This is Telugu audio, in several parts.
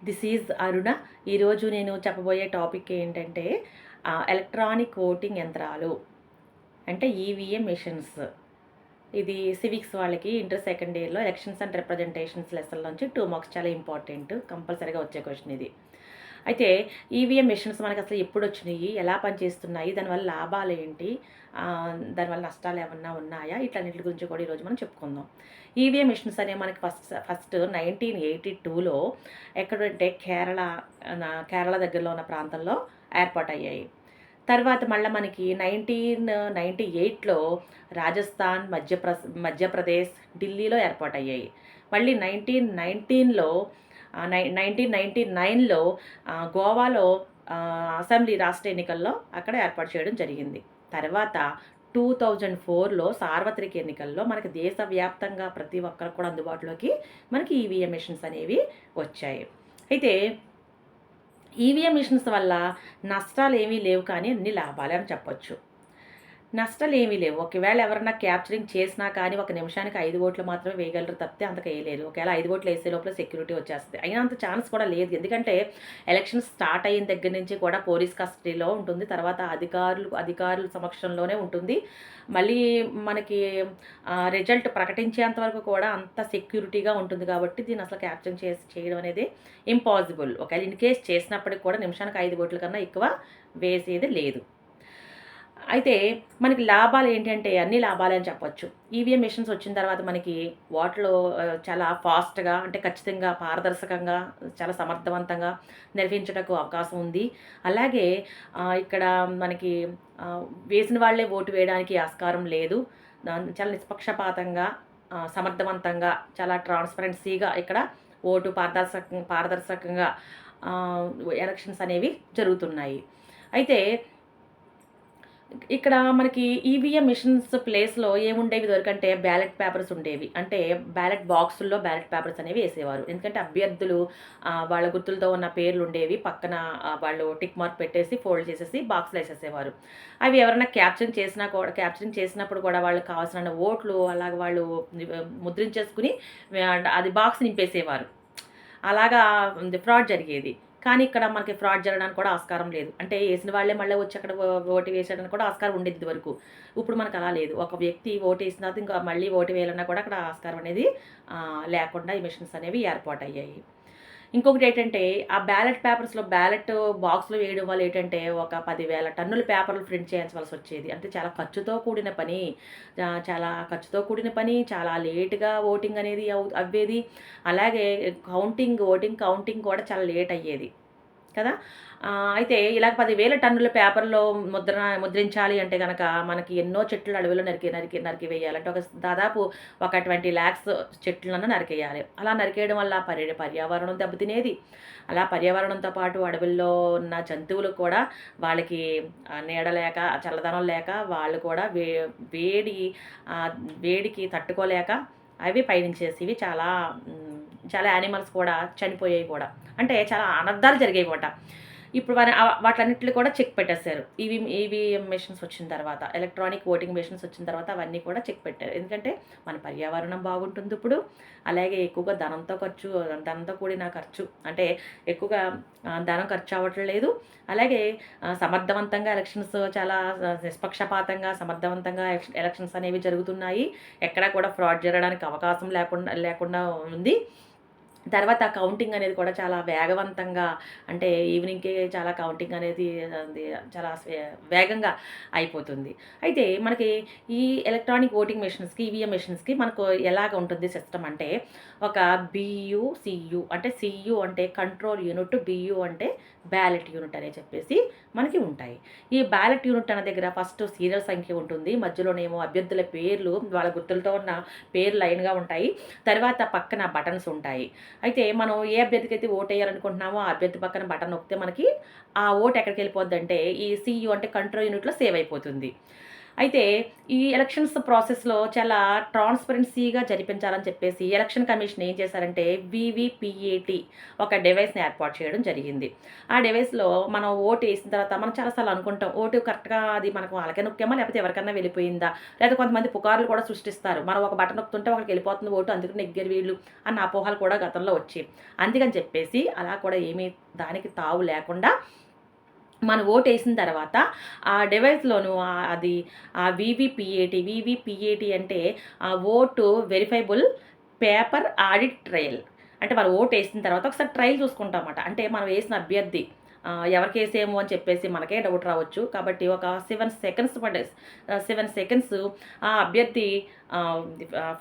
దిస్ ఈజ్ అరుణ. ఈరోజు నేను చెప్పబోయే టాపిక్ ఏంటంటే ఎలక్ట్రానిక్ ఓటింగ్ యంత్రాలు అంటే ఈవీఎం మెషిన్స్. ఇది సివిక్స్ వాళ్ళకి ఇంటర్ సెకండ్ ఇయర్లో ఎలక్షన్స్ అండ్ రిప్రజెంటేషన్స్ లెసన్ నుంచి 2 మార్క్స్ చాలా ఇంపార్టెంట్, కంపల్సరీగా వచ్చే క్వశ్చన్ ఇది. అయితే ఈవీఎం మెషిన్స్ మనకి అసలు ఎప్పుడు వచ్చినాయి, ఎలా పనిచేస్తున్నాయి, దానివల్ల లాభాలు ఏంటి, దానివల్ల నష్టాలు ఏమన్నా ఉన్నాయా, ఇట్లన్నిటి గురించి కూడా ఈరోజు మనం చెప్పుకుందాం. ఈవీఎం మెషిన్స్ అనేవి మనకి ఫస్ట్ 1982లో ఎక్కడంటే కేరళ దగ్గరలో ఉన్న ప్రాంతంలో ఏర్పాటయ్యాయి. తర్వాత మళ్ళీ మనకి 1998లో రాజస్థాన్, మధ్యప్రదేశ్, ఢిల్లీలో ఏర్పాటయ్యాయి. మళ్ళీ 1999లో గోవాలో అసెంబ్లీ రాష్ట్ర ఎన్నికల్లో అక్కడ ఏర్పాటు చేయడం జరిగింది. తర్వాత 2004లో సార్వత్రిక ఎన్నికల్లో మనకి దేశవ్యాప్తంగా ప్రతి ఒక్కరికి కూడా అందుబాటులోకి మనకి ఈవీఎం మెషిన్స్ అనేవి వచ్చాయి. అయితే ఈవీఎం మిషన్స్ వల్ల నష్టాలు ఏమీ లేవు, కానీ అన్ని లాభాలే అని చెప్పొచ్చు. నష్టాలు ఏమీ లేవు. ఒకవేళ ఎవరన్నా క్యాప్చరింగ్ చేసినా కానీ ఒక నిమిషానికి 5 ఓట్లు మాత్రమే వేయగలరు తప్పితే అంతకు వేయలేరు. ఒకవేళ 5 ఓట్లు వేసే లోపల సెక్యూరిటీ వచ్చేస్తుంది. అయినంత ఛాన్స్ కూడా లేదు. ఎందుకంటే ఎలక్షన్ స్టార్ట్ అయిన దగ్గర నుంచి కూడా పోలీస్ కస్టడీలో ఉంటుంది. తర్వాత అధికారుల సమక్షంలోనే ఉంటుంది. మళ్ళీ మనకి రిజల్ట్ ప్రకటించేంత వరకు కూడా అంత సెక్యూరిటీగా ఉంటుంది. కాబట్టి దీన్ని అసలు క్యాప్చరింగ్ చేయడం అనేది ఇంపాసిబుల్. ఒకవేళ ఇన్ కేస్ చేసినప్పటికి కూడా నిమిషానికి 5 ఓట్ల కన్నా ఎక్కువ వేసేది లేదు. అయితే మనకి లాభాలు ఏంటంటే అన్ని లాభాలే అని చెప్పొచ్చు. ఈవీఎం మెషిన్స్ వచ్చిన తర్వాత మనకి ఓట్లు చాలా ఫాస్ట్‌గా, అంటే ఖచ్చితంగా, పారదర్శకంగా, చాలా సమర్థవంతంగా నిర్వహించుటకు అవకాశం ఉంది. అలాగే ఇక్కడ మనకి వేసిన వాళ్ళే ఓటు వేయడానికి ఆస్కారం లేదు. చాలా నిష్పక్షపాతంగా, సమర్థవంతంగా, చాలా ట్రాన్స్పరెన్సీగా ఇక్కడ ఓటు పారదర్శకంగా ఎలక్షన్స్ అనేవి జరుగుతున్నాయి. అయితే ఇక్కడ మనకి ఈవీఎం మిషన్స్ ప్లేస్‌లో ఏముండేవి ఇదివరకంటే బ్యాలెట్ పేపర్స్ ఉండేవి. అంటే బ్యాలెట్ బాక్సుల్లో బ్యాలెట్ పేపర్స్ అనేవి ఏసేవారు. ఎందుకంటే అభ్యర్థులు వాళ్ళ గుర్తులతో ఉన్న పేర్లు ఉండేవి. పక్కన వాళ్ళు టిక్ మార్క్ పెట్టేసి ఫోల్డ్ చేసేసి బాక్స్‌లో ఏసేసేవారు. అవి ఎవరైనా క్యాప్చరింగ్ చేసినప్పుడు కూడా వాళ్ళకి కావాల్సిన ఓట్లు అలాగ వాళ్ళు ముద్రించేసుకుని అది బాక్స్ నింపేసేవారు. అలాగా ఫ్రాడ్ జరిగేది. కానీ ఇక్కడ మనకి ఫ్రాడ్ జరగడానికి కూడా ఆస్కారం లేదు. అంటే ఏసిన వాళ్ళే మళ్ళీ వచ్చి అక్కడ ఓటు వేసేయడానికి కూడా ఆస్కారం ఉండేది ఇదివరకు. ఇప్పుడు మనకు అలా లేదు. ఒక వ్యక్తి ఓటేసిన తర్వాత ఇంకా మళ్ళీ ఓటు వేయాలన్నా కూడా అక్కడ ఆస్కారం అనేది లేకుండా ఈ మిషన్స్ అనేవి ఏర్పాటయ్యాయి. ఇంకొకటి ఏంటంటే ఆ బ్యాలెట్ పేపర్స్‌లో బ్యాలెట్ బాక్స్‌లో వేయడం వల్ల ఏంటంటే ఒక 10,000 టన్నుల పేపర్లు ప్రింట్ చేయించవలసి వచ్చేది. అంటే చాలా ఖర్చుతో కూడిన పని. చాలా లేట్‌గా ఓటింగ్ అనేది అవ్వేది. అలాగే ఓటింగ్ కౌంటింగ్ కూడా చాలా లేట్ అయ్యేది కదా! అయితే ఇలా 10,000 టన్నుల పేపర్‌లో ముద్రించాలి అంటే గనక మనకి ఎన్నో చెట్లు అడవిలో నరికి వేయాలి. అంటే దాదాపు ఒక 20,00,000 చెట్లను నరికేయాలి. అలా నరికేయడం వల్ల పర్యావరణం దెబ్బతినేది. అలా పర్యావరణంతో పాటు అడవుల్లో ఉన్న జంతువులకు కూడా వాళ్ళకి నీడ లేక, చల్లదనం లేక వాళ్ళు కూడా వేడికి తట్టుకోలేక అవి పయనించేసేవి. చాలా యానిమల్స్ కూడా చనిపోయాయి కూడా. అంటే చాలా అనర్థాలు జరిగాయన్నమాట. ఇప్పుడు వాటన్నిటిని కూడా చెక్ పెట్టేశారు. ఈవీఎం మెషిన్స్ వచ్చిన తర్వాత, ఎలక్ట్రానిక్ ఓటింగ్ మెషిన్స్ వచ్చిన తర్వాత అవన్నీ కూడా చెక్ పెట్టారు. ఎందుకంటే మన పర్యావరణం బాగుంటుంది ఇప్పుడు. అలాగే ఎక్కువగా ధనంతో కూడిన ఖర్చు, అంటే ఎక్కువగా ధనం ఖర్చు అవ్వటం లేదు. అలాగే సమర్థవంతంగా ఎలక్షన్స్ చాలా నిష్పక్షపాతంగా, సమర్థవంతంగా ఎలక్షన్స్ అనేవి జరుగుతున్నాయి. ఎక్కడా కూడా ఫ్రాడ్ జరగడానికి అవకాశం లేకుండా ఉంది. తర్వాత కౌంటింగ్ అనేది కూడా చాలా వేగవంతంగా, అంటే ఈవినింగ్‌కే చాలా కౌంటింగ్ అనేది చాలా వేగంగా అయిపోతుంది. అయితే మనకి ఈ ఎలక్ట్రానిక్ ఓటింగ్ మెషిన్స్‌కి, ఈవీఎం మెషిన్స్‌కి మనకు ఎలాగ ఉంటుంది సిస్టమ్ అంటే ఒక బియు, సియు. అంటే సియు అంటే కంట్రోల్ యూనిట్, బియు అంటే బ్యాలెట్ యూనిట్ అని చెప్పేసి మనకి ఉంటాయి. ఈ బ్యాలెట్ యూనిట్ అనే దగ్గర ఫస్ట్ సీరియల్ సంఖ్య ఉంటుంది. మధ్యలోనేమో అభ్యర్థుల పేర్లు, వాళ్ళ గుర్తులతో ఉన్న పేర్లు లైన్‌గా ఉంటాయి. తర్వాత పక్కన బటన్స్ ఉంటాయి. అయితే మనం ఏ అభ్యర్థికైతే ఓటేయాలనుకుంటున్నామో ఆ అభ్యర్థి పక్కన బటన్ నొక్కితే మనకి ఆ ఓటు ఎక్కడికెళ్ళిపోద్దంటే ఈ సీయు అంటే కంట్రోల్ యూనిట్‌లో సేవ్ అయిపోతుంది. అయితే ఈ ఎలక్షన్స్ ప్రాసెస్‌లో చాలా ట్రాన్స్‌పరెన్సీగా జరిపించాలని చెప్పేసి ఎలక్షన్ కమిషన్ ఏం చేశారంటే వీవీపీఏటీ ఒక డివైస్‌ని ఏర్పాటు చేయడం జరిగింది. ఆ డివైస్‌లో మనం ఓటు ఏసిన తర్వాత మనం చాలా సార్లు అనుకుంటాం. ఓటు కరెక్ట్‌గా అది మనకు వాళ్ళకే నొక్కామా? లేకపోతే ఎవరికన్నా వెళ్ళిపోయిందా? లేదా కొంతమంది పుకార్లు కూడా సృష్టిస్తారు. మనం ఒక బటన్ నొక్కుతుంటే వాళ్ళకెళ్ళిపోతుంది ఓటు అందుకని నెగ్గారు వీళ్ళు అన్న అపోహలు కూడా గతంలో వచ్చేవి. అందుకని చెప్పేసి అలా కూడా ఏమీ దానికి తావు లేకుండా మనం ఓటేసిన తర్వాత ఆ డివైస్‌లోను అది వీవీపీఏటీ అంటే vote verifiable paper audit trial. అంటే మనం ఓటేసిన తర్వాత ఒకసారి ట్రయల్ చూసుకుంటామట. అంటే మనం వేసిన అభ్యర్థి ఎవరికేసాము అని చెప్పేసి మనకే డౌట్ రావచ్చు. కాబట్టి ఒక 7 సెకండ్స్ ఆ అభ్యర్థి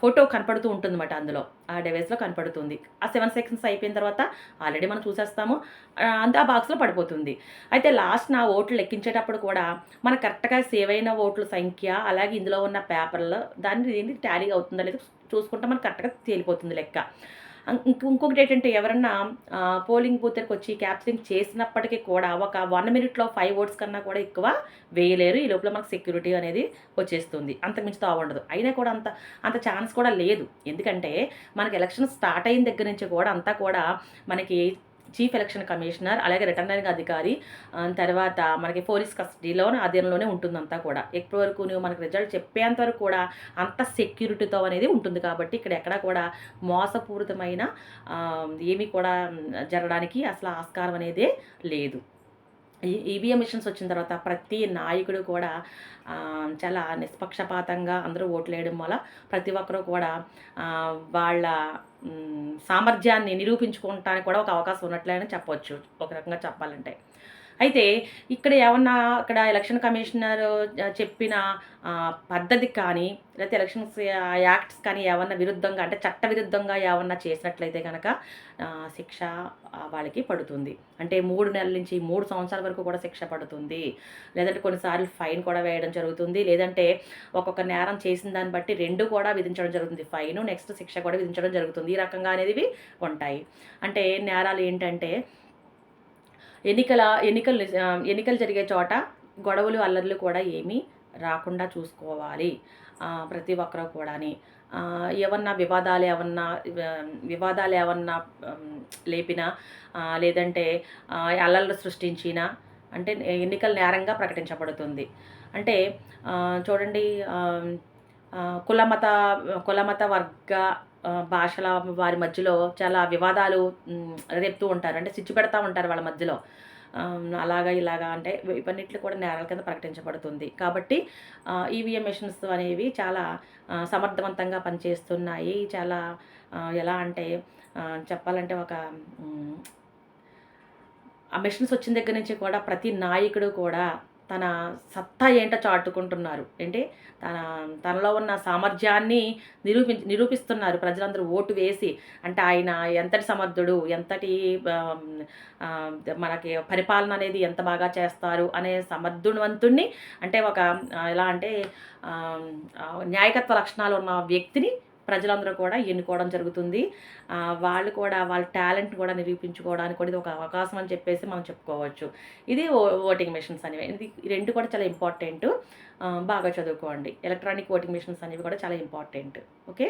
ఫోటో కనపడుతూ ఉంటుందన్నమాట అందులో. ఆ డివైస్‌లో కనపడుతుంది. ఆ 7 సెకండ్స్ అయిపోయిన తర్వాత ఆల్రెడీ మనం చూసేస్తాము. ఆ బాక్స్‌లో పడిపోతుంది. అయితే లాస్ట్‌న ఓట్లు లెక్కించేటప్పుడు కూడా మనకు కరెక్ట్‌గా సేవ్ అయిన ఓట్ల సంఖ్య, అలాగే ఇందులో ఉన్న పేపర్‌లో దీనికి టాలీ అవుతుందా లేదో చూసుకుంటే మనకు కరెక్ట్‌గా తేలిపోతుంది లెక్క. ఇంకొకటేంటంటే ఎవరన్నా పోలింగ్ బూత్ దగ్గరకొచ్చి క్యాప్చరింగ్ చేసినప్పటికీ కూడా ఒక 1 మినిట్‌లో 5 ఓట్స్ కన్నా కూడా ఎక్కువ వేయలేరు. ఈ లోపల మనకు సెక్యూరిటీ అనేది వచ్చేస్తుంది. అంతకుమించి తావుండదు. అయినా కూడా అంత ఛాన్స్ కూడా లేదు. ఎందుకంటే మనకి ఎలక్షన్ స్టార్ట్ అయిన దగ్గర నుంచి కూడా అంతా కూడా మనకి చీఫ్ ఎలక్షన్ కమిషనర్, అలాగే రిటర్నింగ్ అధికారి, తర్వాత మనకి పోలీస్ ఆధీనంలోనే ఉంటుందంతా కూడా. ఎప్పటి వరకును మనకు రిజల్ట్ చెప్పేంత వరకు కూడా అంత సెక్యూరిటీతో అనేది ఉంటుంది కాబట్టి ఇక్కడ ఎక్కడా కూడా మోసపూరితమైన ఏమీ కూడా జరగడానికి అసలు ఆస్కారం అనేదే లేదు. ఈవీఎం మిషన్స్ వచ్చిన తర్వాత ప్రతి నాయకుడు కూడా చాలా నిష్పక్షపాతంగా అందరూ ఓట్లేయడం వల్ల ప్రతి ఒక్కరు కూడా వాళ్ళ సామర్థ్యాన్ని నిరూపించుకోవటానికి కూడా ఒక అవకాశం ఉన్నట్లే అని చెప్పొచ్చు ఒక రకంగా చెప్పాలంటే. అయితే ఇక్కడ ఎలక్షన్ కమిషనర్ చెప్పిన పద్ధతి కానీ, లేకపోతే ఎలక్షన్స్ యాక్ట్స్ కానీ ఏమన్నా విరుద్ధంగా అంటే చట్ట విరుద్ధంగా ఏమన్నా చేసినట్లయితే గనక శిక్ష వాళ్ళకి పడుతుంది. అంటే 3 నెలల నుంచి 3 సంవత్సరాల వరకు కూడా శిక్ష పడుతుంది. లేదంటే కొన్నిసార్లు ఫైన్ కూడా వేయడం జరుగుతుంది. లేదంటే ఒక్కొక్క నేరం చేసిన దాన్ని బట్టి 2 కూడా విధించడం జరుగుతుంది. ఫైను, నెక్స్ట్ శిక్ష కూడా విధించడం జరుగుతుంది. ఈ రకంగా అనేవి ఉంటాయి. అంటే నేరాలు ఏంటంటే ఎన్నికలు జరిగే చోట గొడవలు, అల్లర్లు కూడా ఏమీ రాకుండా చూసుకోవాలి ప్రతి ఒక్కరు కూడాని. ఏమన్నా వివాదాలు ఏమన్నా లేపినా లేదంటే అల్లర్లు సృష్టించినా అంటే ఎన్నికల నేరంగా ప్రకటించబడుతుంది. అంటే చూడండి కులమత వర్గ భాషల వారి మధ్యలో చాలా వివాదాలు రేపుతూ ఉంటారు. అంటే చిచ్చు పెడతా ఉంటారు వాళ్ళ మధ్యలో. అలాగా ఇలాగా అంటే ఇవన్నిట్లు కూడా నేరాల కింద ప్రకటించబడుతుంది. కాబట్టి ఈవీఎం మెషిన్స్ అనేవి చాలా సమర్థవంతంగా పనిచేస్తున్నాయి. చాలా ఎలా అంటే చెప్పాలంటే ఆ మెషిన్స్ వచ్చిన దగ్గర నుంచి కూడా ప్రతి నాయకుడు కూడా తన సత్తా ఏంటో చాటుకుంటున్నారు. తనలో ఉన్న సామర్థ్యాన్ని నిరూపిస్తున్నారు ప్రజలందరూ ఓటు వేసి. అంటే ఆయన ఎంతటి సమర్థుడు, ఎంతటి మనకి పరిపాలన అనేది ఎంత బాగా చేస్తారు అనే సమర్థునివంతుడిని అంటే ఎలా అంటే న్యాయకత్వ లక్షణాలు ఉన్న వ్యక్తిని ప్రజలందరూ కూడా ఎన్నుకోవడం జరుగుతుంది. వాళ్ళు కూడా వాళ్ళ టాలెంట్ కూడా నిరూపించుకోవడానికి కూడా ఇది ఒక అవకాశం అని చెప్పేసి మనం చెప్పుకోవచ్చు. ఇది ఓటింగ్ మెషిన్స్ అనేవి. ఇది 2 కూడా చాలా ఇంపార్టెంటు. బాగా చదువుకోండి. ఎలక్ట్రానిక్ ఓటింగ్ మెషిన్స్ అనేవి కూడా చాలా ఇంపార్టెంట్. ఓకే.